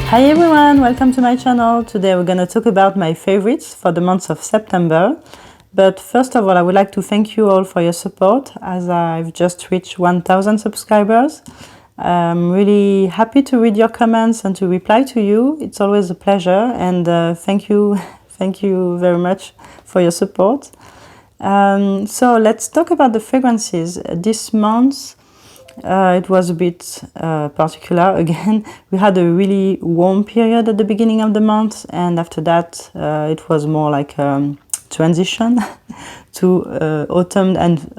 Hi everyone, welcome to my channel. Today we're going to talk about my favorites for the month of September. But first of all, I would like to thank you all for your support as I've just reached 1000 subscribers. I'm really happy to read your comments and to reply to you. It's always a pleasure, and thank you very much for your support. So let's talk about the fragrances. This month it was a bit particular again. We had a really warm period at the beginning of the month, and after that it was more like transition to autumn and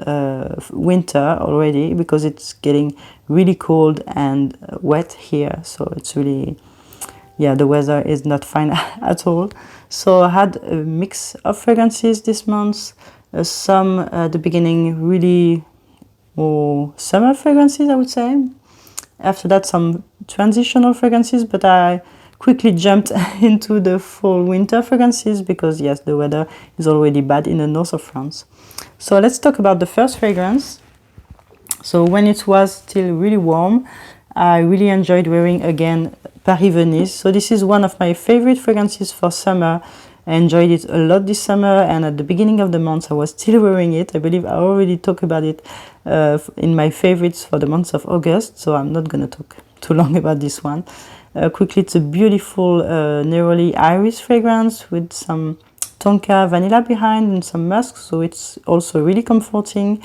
winter already, because it's getting really cold and wet here, so it's really, yeah, the weather is not fine at all. So I had a mix of fragrances this month. Some at the beginning really more summer fragrances, I would say. After that, some transitional fragrances, but I quickly jumped into the fall winter fragrances because yes, the weather is already bad in the north of France. So let's talk about the first fragrance. So when it was still really warm, I really enjoyed wearing again Paris Venise. So this is one of my favorite fragrances for summer. I enjoyed it a lot this summer, and at the beginning of the month I was still wearing it. I believe I already talked about it in my favorites for the month of August, so I'm not going to talk too long about this one. Quickly, it's a beautiful neroli iris fragrance with some tonka vanilla behind and some musk, so it's also really comforting.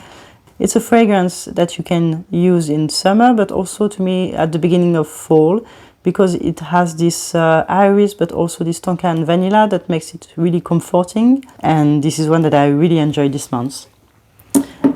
It's a fragrance that you can use in summer, but also to me at the beginning of fall, because it has this iris but also this tonka and vanilla that makes it really comforting, and this is one that I really enjoyed this month.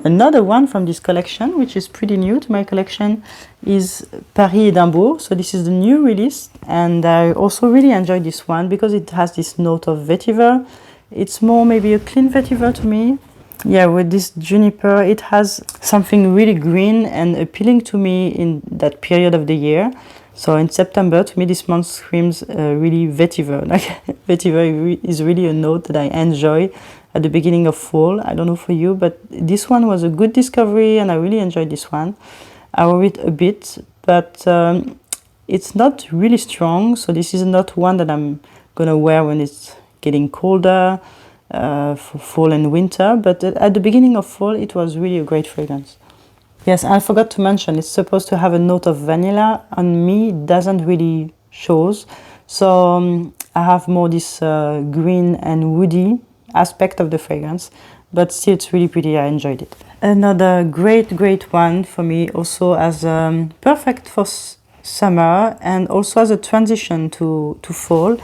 Another one from this collection, which is pretty new to my collection, is Paris et Dambo. So this is the new release, and I also really enjoyed this one because it has this note of vetiver. It's more maybe a clean vetiver to me. Yeah, with this juniper, it has something really green and appealing to me in that period of the year. So in September, to me, this month screams really vetiver. Like vetiver is really a note that I enjoy at the beginning of fall. I don't know for you, but this one was a good discovery, and I really enjoyed this one. I wore it a bit, but it's not really strong. So this is not one that I'm gonna wear when it's getting colder for fall and winter. But at the beginning of fall, it was really a great fragrance. Yes, I forgot to mention, it's supposed to have a note of vanilla. On me, it doesn't really shows. So I have more this green and woody aspect of the fragrance, but still it's really pretty. I enjoyed it. Another great one for me, also as perfect for summer and also as a transition to fall,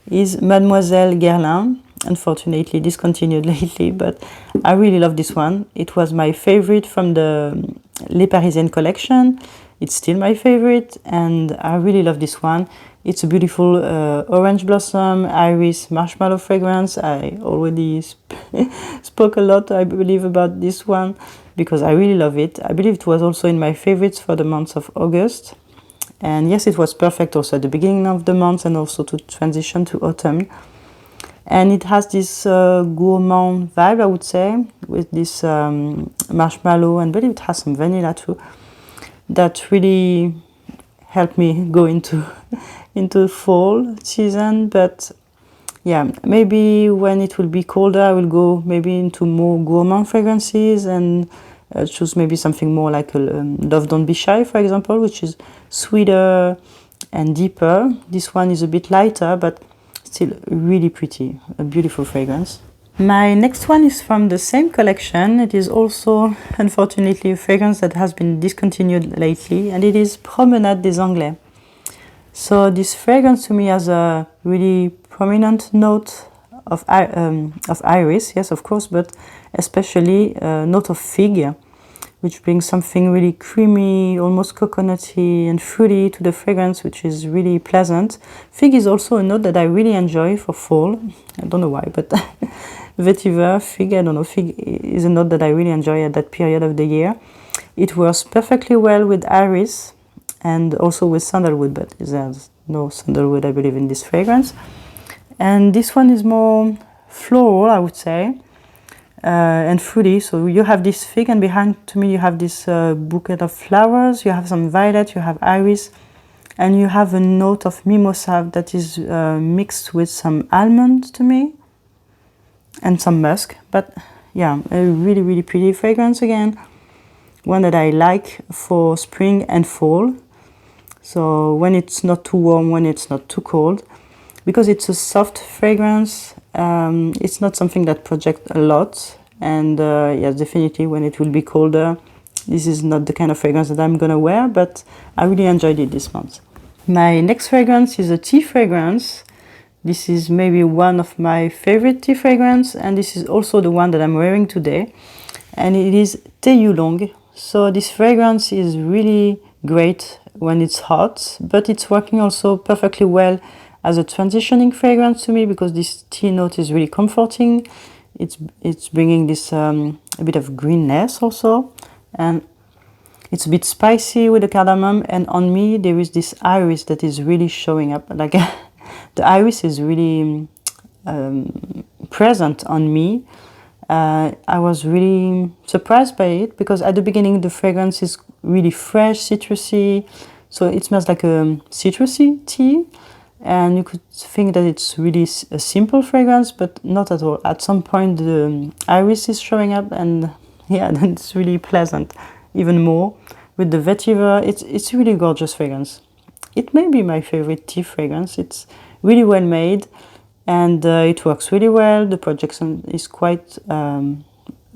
is Mademoiselle Garland. Unfortunately discontinued lately, but I really love this one. It was my favorite from the Les Parisiennes collection. It's still my favorite, and I really love this one. It's a beautiful orange blossom, iris, marshmallow fragrance. I already spoke a lot, I believe, about this one because I really love it. I believe it was also in my favorites for the month of August. And yes, it was perfect also at the beginning of the month and also to transition to autumn. And it has this gourmand vibe, I would say, with this marshmallow, and I believe it has some vanilla too, that really helped me go into fall season. But yeah, maybe when it will be colder, I will go maybe into more gourmand fragrances and choose maybe something more like a Love Don't Be Shy, for example, which is sweeter and deeper. This one is a bit lighter, but still really pretty, a beautiful fragrance. My next one is from the same collection. It is also, unfortunately, a fragrance that has been discontinued lately, and it is Promenade des Anglais. So this fragrance to me has a really prominent note of iris, yes, of course, but especially a note of fig, which brings something really creamy, almost coconutty and fruity to the fragrance, which is really pleasant. Fig is also a note that I really enjoy for fall. I don't know why, but vetiver, fig, I don't know, fig is a note that I really enjoy at that period of the year. It works perfectly well with iris and also with sandalwood, but there's no sandalwood, I believe, in this fragrance. And this one is more floral, I would say. And fruity. So you have this fig, and behind to me you have this bouquet of flowers. You have some violet, you have iris, and you have a note of mimosa that is mixed with some almond to me and some musk. But yeah, a really, really pretty fragrance again, one that I like for spring and fall. So when it's not too warm, when it's not too cold, because it's a soft fragrance, it's not something that projects a lot. And yes, definitely when it will be colder, this is not the kind of fragrance that I'm gonna wear, but I really enjoyed it this month. My next fragrance is a tea fragrance. This is maybe one of my favorite tea fragrance, and this is also the one that I'm wearing today. And it is Nuit Long. So this fragrance is really great when it's hot, but it's working also perfectly well as a transitioning fragrance to me, because this tea note is really comforting. It's bringing this a bit of greenness also, and it's a bit spicy with the cardamom. And on me there is this iris that is really showing up, like the iris is really present on me. I was really surprised by it, because at the beginning the fragrance is really fresh, citrusy, so it smells like a citrusy tea, and you could think that it's really a simple fragrance, but not at all. At some point the iris is showing up, and yeah, then it's really pleasant even more with the vetiver. It's really gorgeous fragrance. It may be my favorite tea fragrance. It's really well made, and it works really well. The projection is quite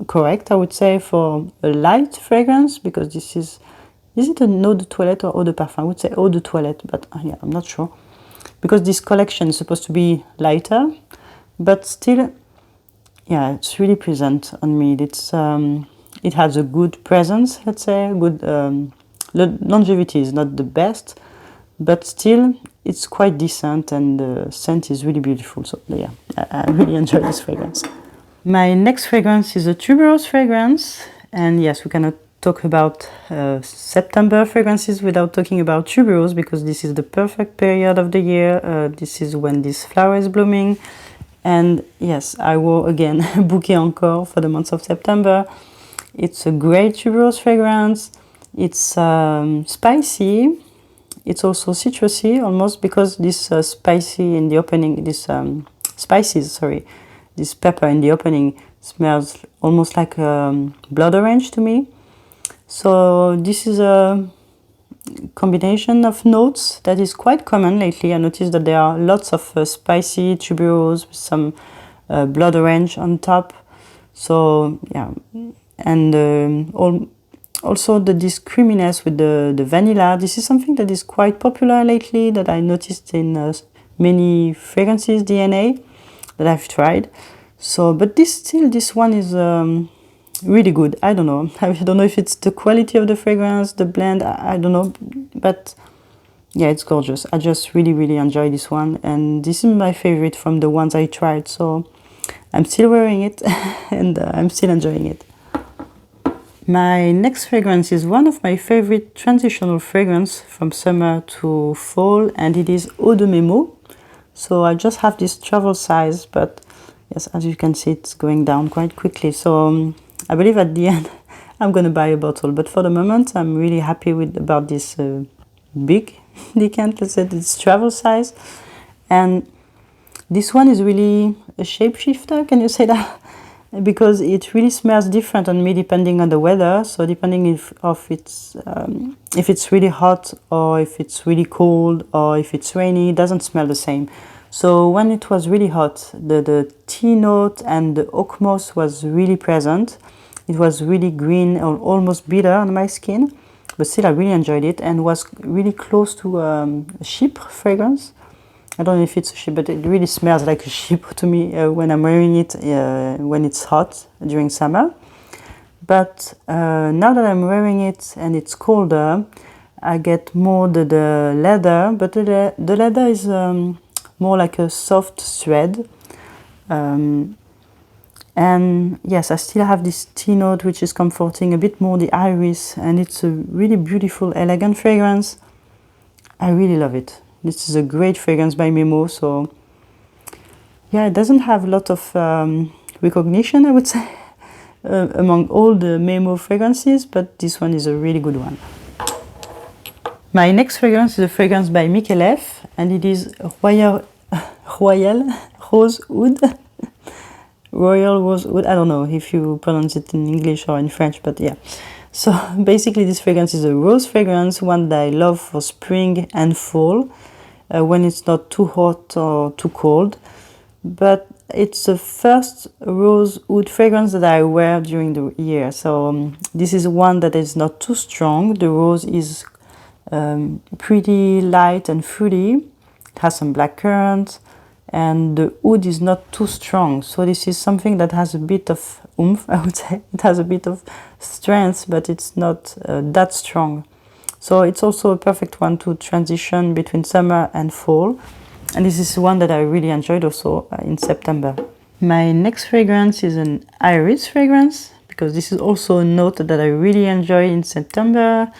correct, I would say, for a light fragrance, because this is it an eau de toilette or eau de parfum? I would say eau de toilette, but yeah, I'm not sure, because this collection is supposed to be lighter, but still, yeah, it's really present on me. It has a good presence, let's say, good longevity is not the best, but still it's quite decent, and the scent is really beautiful. So yeah, I really enjoy this fragrance. My next fragrance is a tuberose fragrance, and yes, we cannot talk about September fragrances without talking about tuberose, because this is the perfect period of the year. This is when this flower is blooming, and yes, I wore again Bouquet Encore for the month of September. It's a great tuberose fragrance. It's spicy. It's also citrusy almost, because this spicy in the opening, this spices, sorry, this pepper in the opening smells almost like blood orange to me. So this is a combination of notes that is quite common lately. I noticed that there are lots of spicy tuberose with some blood orange on top. So yeah, and also this creaminess with the vanilla. This is something that is quite popular lately, that I noticed in many fragrances DNA that I've tried. So, but this one is really good. I don't know. I don't know if it's the quality of the fragrance, the blend, I don't know. But yeah, it's gorgeous. I just really, really enjoy this one. And this is my favorite from the ones I tried. So I'm still wearing it and I'm still enjoying it. My next fragrance is one of my favorite transitional fragrance from summer to fall, and it is Eau de Memo. So I just have this travel size, but yes, as you can see, it's going down quite quickly. So I believe at the end I'm gonna buy a bottle, but for the moment I'm really happy about this big decant, let's say this travel size. And this one is really a shapeshifter, can you say that? Because it really smells different on me depending on the weather. So depending if it's really hot, or if it's really cold, or if it's rainy, it doesn't smell the same. So when it was really hot, the tea note and the oak moss was really present. It was really green or almost bitter on my skin, but still I really enjoyed it, and was really close to a chypre fragrance. I don't know if it's a sheep, but it really smells like a sheep to me when I'm wearing it when it's hot during summer. But now that I'm wearing it and it's colder, I get more the leather, but the leather is more like a soft thread. And yes, I still have this tea note, which is comforting, a bit more the iris, and it's a really beautiful, elegant fragrance. I really love it. This is a great fragrance by Memo. So yeah, it doesn't have a lot of recognition, I would say, among all the Memo fragrances, but this one is a really good one. My next fragrance is a fragrance by Michelef, and it is Royal Rosewood. Royal Rosewood. I don't know if you pronounce it in English or in French, but yeah. So basically this fragrance is a rose fragrance, one that I love for spring and fall, when it's not too hot or too cold. But it's the first rosewood fragrance that I wear during the year. So this is one that is not too strong. The rose is pretty light and fruity. It has some black currant, and the wood is not too strong. So this is something that has a bit of oomph, I would say. It has a bit of strength, but it's not that strong. So it's also a perfect one to transition between summer and fall. And this is one that I really enjoyed also in September. My next fragrance is an iris fragrance, because this is also a note that I really enjoy in September.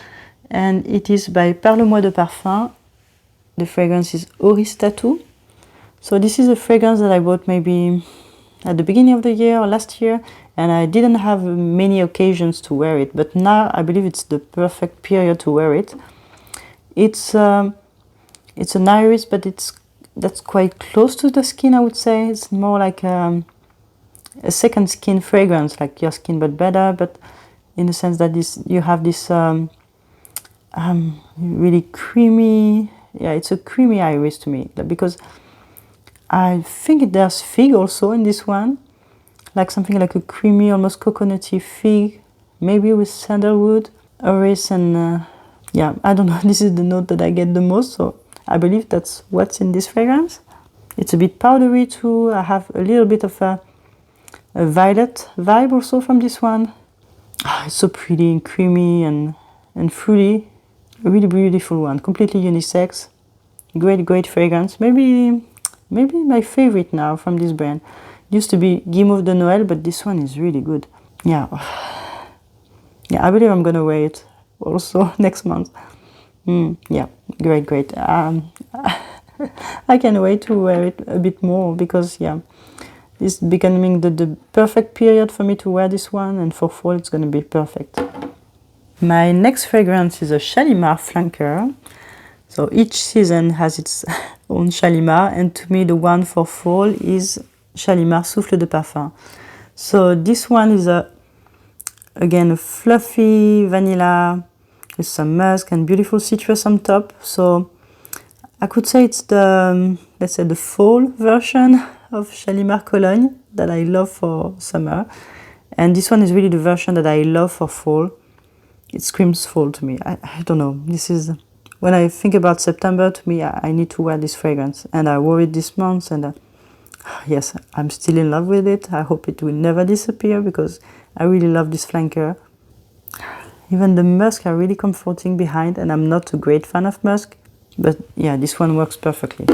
And it is by Parle-moi de Parfum. The fragrance is Oris Tattoo. So this is a fragrance that I bought maybe at the beginning of the year or last year, and I didn't have many occasions to wear it, but now I believe it's the perfect period to wear it. It's an iris, but that's quite close to the skin, I would say. It's more like a second skin fragrance, like your skin but better, but in the sense that you have this really creamy, yeah, it's a creamy iris to me, because I think there's fig also in this one, like something like a creamy, almost coconutty fig, maybe with sandalwood, iris, and yeah, I don't know, this is the note that I get the most, so I believe that's what's in this fragrance. It's a bit powdery too. I have a little bit of a violet vibe also from this one. It's so pretty and creamy and fruity. A really beautiful one, completely unisex. Great fragrance. Maybe my favorite now from this brand. Used to be Guimauve de Noël, but this one is really good. Yeah, I believe I'm gonna wear it also next month. Yeah, great. I can't wait to wear it a bit more, because yeah, it's becoming the perfect period for me to wear this one, and for fall it's gonna be perfect. My next fragrance is a Shalimar flanker. So each season has its own Shalimar, and to me the one for fall is Shalimar Souffle de Parfum. So this one is again a fluffy vanilla with some musk and beautiful citrus on top. So I could say it's the, let's say, the fall version of Shalimar Cologne that I love for summer. And this one is really the version that I love for fall. It screams fall to me. I don't know. This is, when I think about September, to me, I need to wear this fragrance. And I wore it this month, and yes, I'm still in love with it. I hope it will never disappear, because I really love this flanker. Even the musk are really comforting behind, and I'm not a great fan of musk, but yeah, this one works perfectly.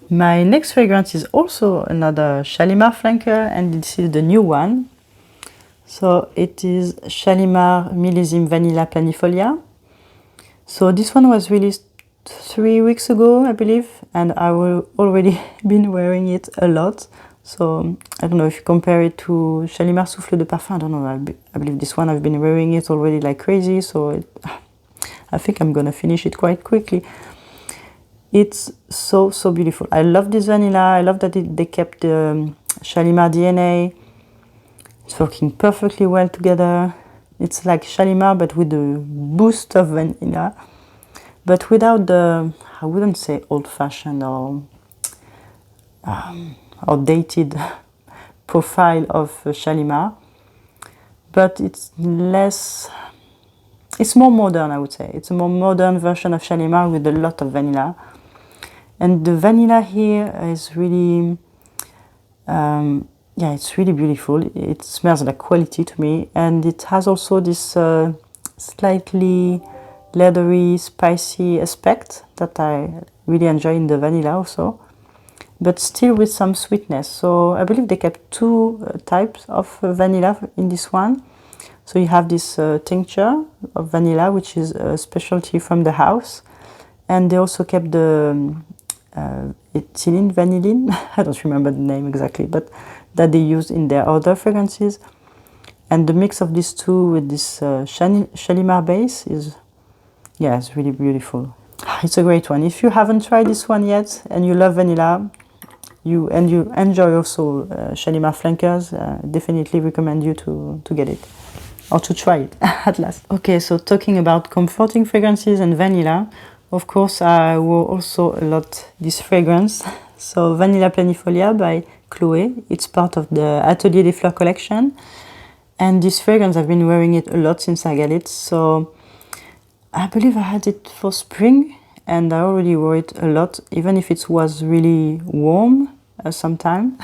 My next fragrance is also another Shalimar flanker, and this is the new one. So it is Shalimar Millésime Vanilla Planifolia. So this one was released 3 weeks ago, I believe, and I will already been wearing it a lot. So I don't know if you compare it to Shalimar Souffle de Parfum. I don't know. I believe this one I've been wearing it already like crazy. So I think I'm gonna finish it quite quickly. It's so beautiful. I love this vanilla. I love that they kept the Shalimar DNA. It's working perfectly well together. It's like Shalimar, but with the boost of vanilla, but without the, I wouldn't say old-fashioned or outdated profile of Shalimar, but it's more modern, I would say. It's a more modern version of Shalimar with a lot of vanilla. And the vanilla here is really, yeah, it's really beautiful. It smells like quality to me, and it has also this slightly leathery, spicy aspect that I really enjoy in the vanilla also, but still with some sweetness. So I believe they kept 2 types of vanilla in this one. So you have this tincture of vanilla, which is a specialty from the house, and they also kept the ethylene vanillin. I don't remember the name exactly, but that they use in their other fragrances. And the mix of these two with this Shalimar base is, yeah, it's really beautiful. it's a great one. If you haven't tried this one yet and you love vanilla, you enjoy also Shalimar flankers, definitely recommend you to get it or to try it at last. Okay, so talking about comforting fragrances and vanilla, of course I wore also a lot this fragrance. So Vanilla Planifolia by Chloé, it's part of the Atelier des Fleurs collection, and this fragrance I've been wearing it a lot since I got it. So I believe I had it for spring and I already wore it a lot, even if it was really warm sometime.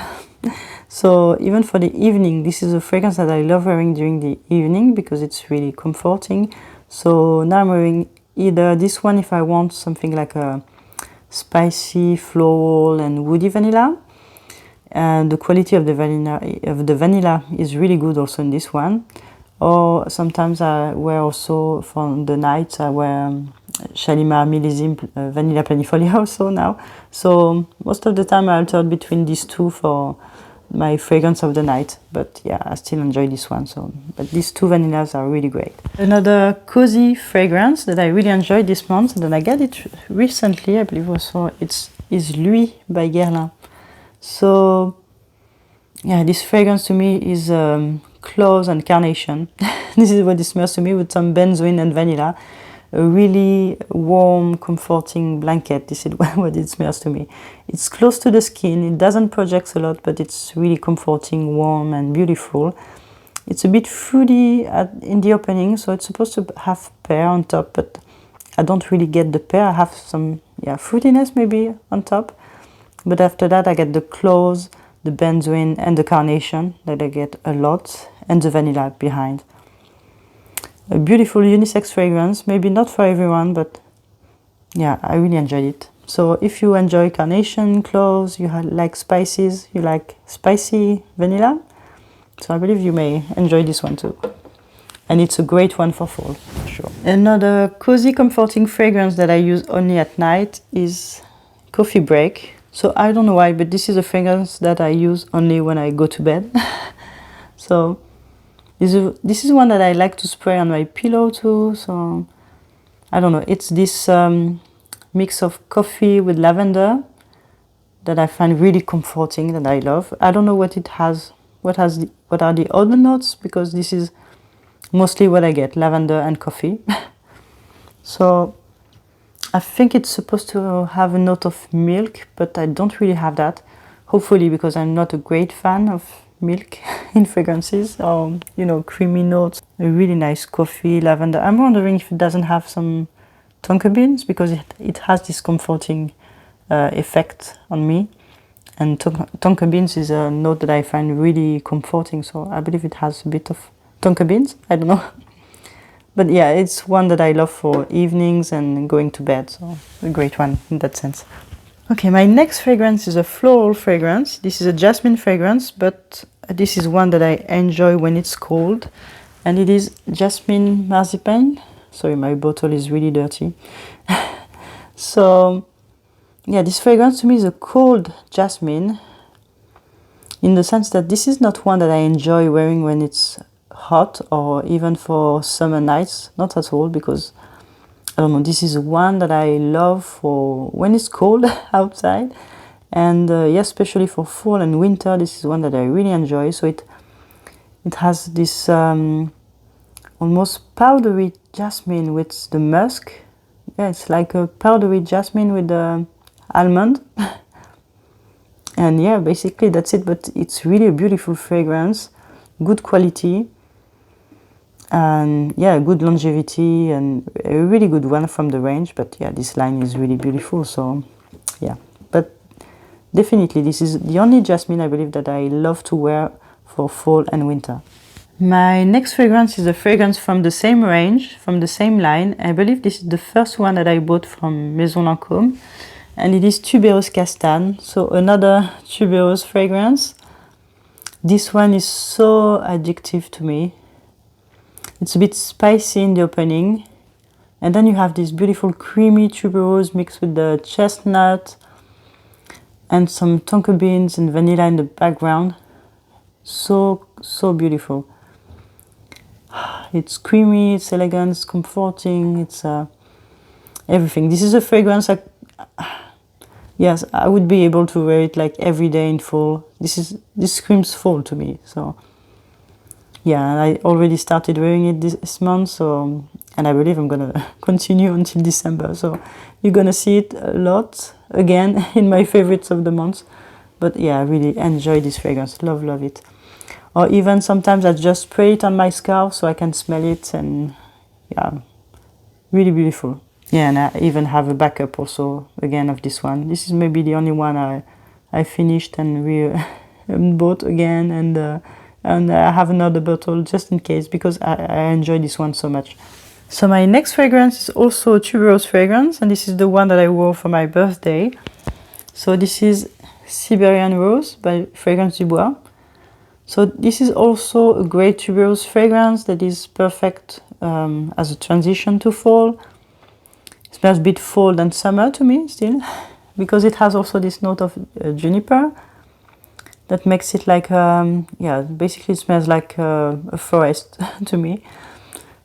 So even for the evening, this is a fragrance that I love wearing during the evening because it's really comforting. So now I'm wearing either this one if I want something like a spicy, floral and woody vanilla. And the quality of the vanilla is really good also in this one. Or sometimes I wear also for the night, I wear Shalimar Millésime Vanilla Planifolia also now. So most of the time I alternate between these two for my fragrance of the night. But yeah, I still enjoy this one. So, but these two vanillas are really great. Another cozy fragrance that I really enjoyed this month, and then I got it recently, I believe also, is Nuit by Garland. So yeah, this fragrance to me is cloves and carnation. This is what it smells to me, with some benzoin and vanilla. A really warm, comforting blanket. This is what it smells to me. It's close to the skin, it doesn't project a lot, but it's really comforting, warm and beautiful. It's a bit fruity in the opening, so it's supposed to have pear on top, but I don't really get the pear. I have some fruitiness maybe on top, but after that I get the cloves, the benzoin and the carnation that I get a lot, and the vanilla behind. A beautiful unisex fragrance, maybe not for everyone, but yeah, I really enjoyed it. So if you enjoy carnation, cloves, you like spices, you like spicy vanilla, so I believe you may enjoy this one too. And it's a great one for fall, for sure. Another cozy, comforting fragrance that I use only at night is Coffee Break. So I don't know why, but this is a fragrance that I use only when I go to bed. So this is one that I like to spray on my pillow too. So I don't know, it's this mix of coffee with lavender that I find really comforting, that I love. I don't know what it has, what are the other notes, because this is mostly what I get, lavender and coffee. So I think it's supposed to have a note of milk, but I don't really have that. Hopefully, because I'm not a great fan of milk in fragrances, or creamy notes. A really nice coffee, lavender. I'm wondering if it doesn't have some tonka beans, because it has this comforting effect on me. And tonka beans is a note that I find really comforting, so I believe it has a bit of tonka beans. I don't know. But yeah, it's one that I love for evenings and going to bed, so a great one in that sense. Okay, my next fragrance is a floral fragrance. This is a jasmine fragrance, but this is one that I enjoy when it's cold. And it is Jasmine Marzipan. Sorry, my bottle is really dirty. So, yeah, this fragrance to me is a cold jasmine, in the sense that this is not one that I enjoy wearing when it's hot or even for summer nights. Not at all, because I don't know, this is one that I love for when it's cold outside, and yes, especially for fall and winter, this is one that I really enjoy. So it has this almost powdery jasmine with the musk. Yeah, it's like a powdery jasmine with the almond. And yeah, basically that's it, but it's really a beautiful fragrance, good quality. And yeah, good longevity and a really good one from the range. But yeah, this line is really beautiful. So yeah, but definitely this is the only jasmine I believe that I love to wear for fall and winter. My next fragrance is a fragrance from the same range, from the same line. I believe this is the first one that I bought from Maison, and it is Tuberous Castan. So another tuberose fragrance. This one is so addictive to me. It's a bit spicy in the opening, and then you have this beautiful creamy tuberose mixed with the chestnut and some tonka beans and vanilla in the background. So beautiful. It's creamy, it's elegant, it's comforting, it's everything. This is a fragrance yes, I would be able to wear it like every day in fall. This screams fall to me. So yeah, I already started wearing it this month, so, and I believe I'm gonna continue until December. So you're gonna see it a lot again in my favorites of the month. But yeah, I really enjoy this fragrance. Love it. Or even sometimes I just spray it on my scarf so I can smell it, and yeah, really beautiful. Yeah, and I even have a backup also again of this one. This is maybe the only one I finished and bought again, and I have another bottle just in case because I enjoy this one so much. So my next fragrance is also a tuberose fragrance, and this is the one that I wore for my birthday. So this is Siberian Rose by Fragrance du Bois. So this is also a great tuberose fragrance that is perfect as a transition to fall. It smells a bit fall than summer to me still, because it has also this note of juniper that makes it like, yeah, basically it smells like a forest to me.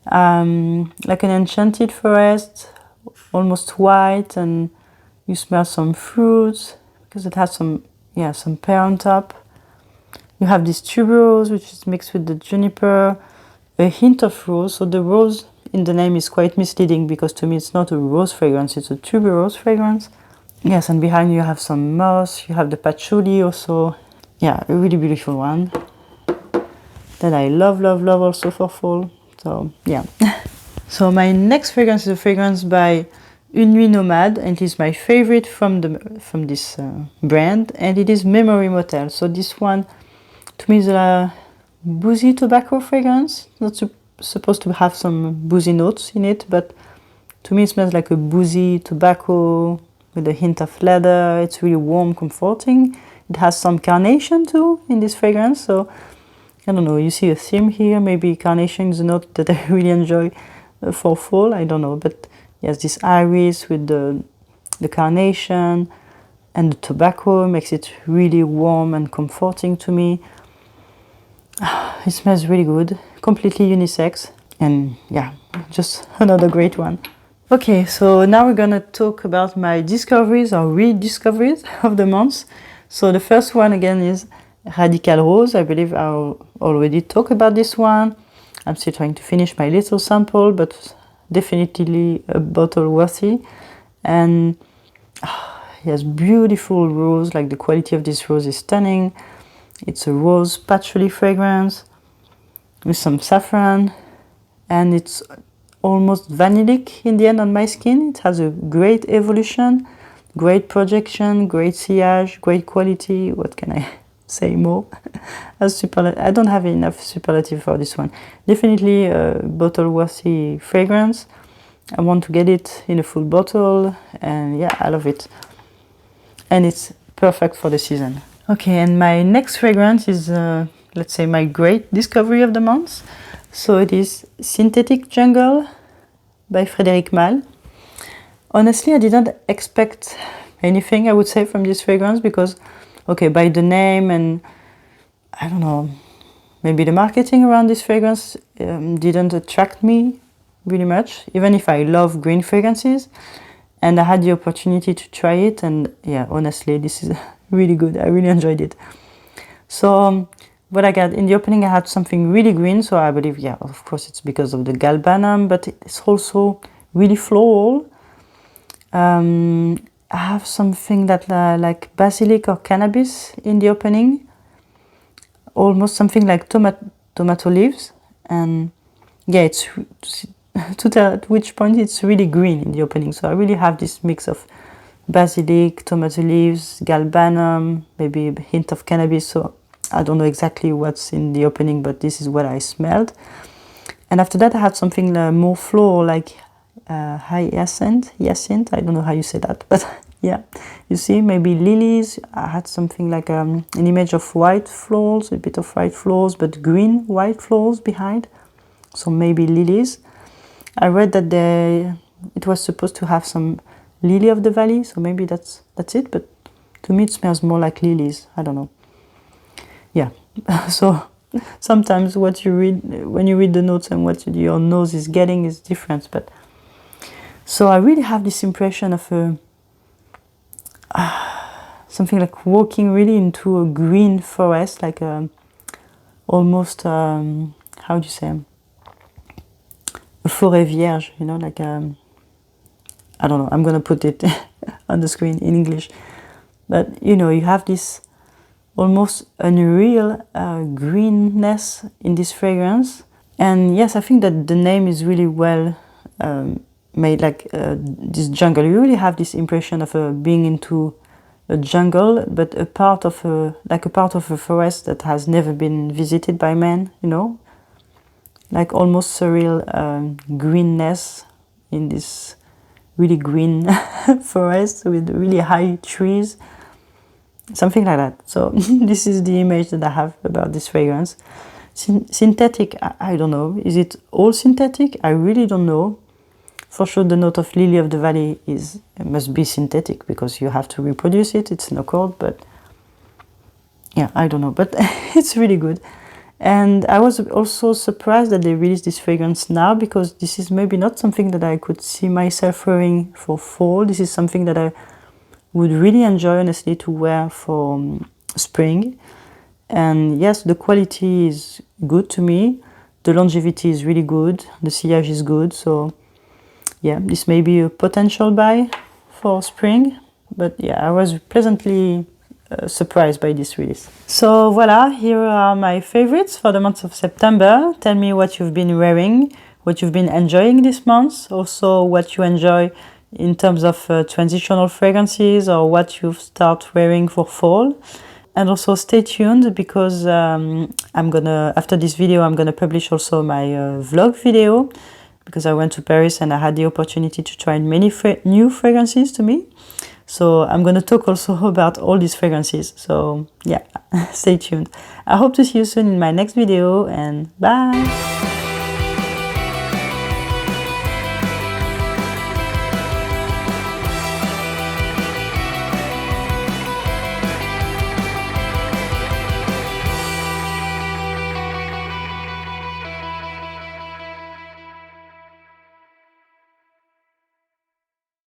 Like an enchanted forest, almost white, and you smell some fruits because it has some pear on top. You have this tuberose, which is mixed with the juniper, a hint of rose. So the rose in the name is quite misleading because to me it's not a rose fragrance, it's a tuberose fragrance. Yes, and behind you have some moss, you have the patchouli also. Yeah, a really beautiful one that I love also for fall. So yeah. So my next fragrance is a fragrance by Une Nuit Nomade, and it is my favorite from this brand, and it is Memory Motel. So this one to me is a boozy tobacco fragrance. Not supposed to have some boozy notes in it, but to me it smells like a boozy tobacco with a hint of leather. It's really warm, comforting. It has some carnation too in this fragrance, so I don't know, you see a theme here. Maybe carnation is a note that I really enjoy for fall, I don't know, but yes, this iris with the carnation and the tobacco makes it really warm and comforting to me. It smells really good, completely unisex, and yeah, just another great one. Okay, so now we're gonna talk about my discoveries or rediscoveries of the month. So the first one again is Radical Rose. I believe I already talked about this one. I'm still trying to finish my little sample, but definitely a bottle worthy. And yes, beautiful rose, like the quality of this rose is stunning. It's a rose patchouli fragrance with some saffron, and it's almost vanillic in the end on my skin. It has a great evolution, great projection, great sillage, great quality. What can I say more? I don't have enough superlative for this one. Definitely a bottle worthy fragrance. I want to get it in a full bottle, and yeah, I love it. And it's perfect for the season. Okay, and my next fragrance is, let's say, my great discovery of the month. So it is Synthetic Jungle by Frédéric Malle. Honestly, I didn't expect anything, I would say, from this fragrance because, okay, by the name and, I don't know, maybe the marketing around this fragrance didn't attract me really much, even if I love green fragrances. And I had the opportunity to try it, and yeah, honestly, this is really good. I really enjoyed it. So what I got in the opening, I had something really green, so I believe, yeah, of course it's because of the galbanum, but it's also really floral. I have something that like basilic or cannabis in the opening, almost something like tomato leaves, and yeah, it's to tell at which point it's really green in the opening. So I really have this mix of basilic, tomato leaves, galbanum, maybe a hint of cannabis. So I don't know exactly what's in the opening, but this is what I smelled. And after that I had something more floral, like hyacinth. I don't know how you say that, but yeah, you see, maybe lilies. I had something like an image of white florals, a bit of white florals, but green white florals behind. So maybe lilies. I read that it was supposed to have some lily of the valley, so maybe that's it, but to me it smells more like lilies. I don't know. Yeah, so sometimes what you read, when you read the notes and what your nose is getting is different, but So I really have this impression of a something like walking really into a green forest, like almost how do you say, a forêt vierge, you know, like I don't know, I'm gonna put it on the screen in English, but you know, you have this almost unreal greenness in this fragrance. And yes, I think that the name is really well made, like this jungle. You really have this impression of being into a jungle, but a part of a forest that has never been visited by man, you know, like almost surreal greenness in this really green forest with really high trees, something like that. So this is the image that I have about this fragrance. Synthetic, I don't know. Is it all synthetic? I really don't know. For sure, the note of Lily of the Valley must be synthetic because you have to reproduce it. It's no code, but yeah, I don't know. But it's really good. And I was also surprised that they released this fragrance now, because this is maybe not something that I could see myself wearing for fall. This is something that I would really enjoy, honestly, to wear for spring. And yes, the quality is good to me. The longevity is really good. The sillage is good. So yeah, this may be a potential buy for spring. But yeah, I was pleasantly surprised by this release. So voila, here are my favorites for the month of September. Tell me what you've been wearing, what you've been enjoying this month, also what you enjoy in terms of transitional fragrances, or what you've started wearing for fall. And also stay tuned, because after this video, I'm gonna publish also my vlog video, because I went to Paris and I had the opportunity to try many new fragrances to me. So I'm gonna talk also about all these fragrances. So yeah, stay tuned. I hope to see you soon in my next video, and bye!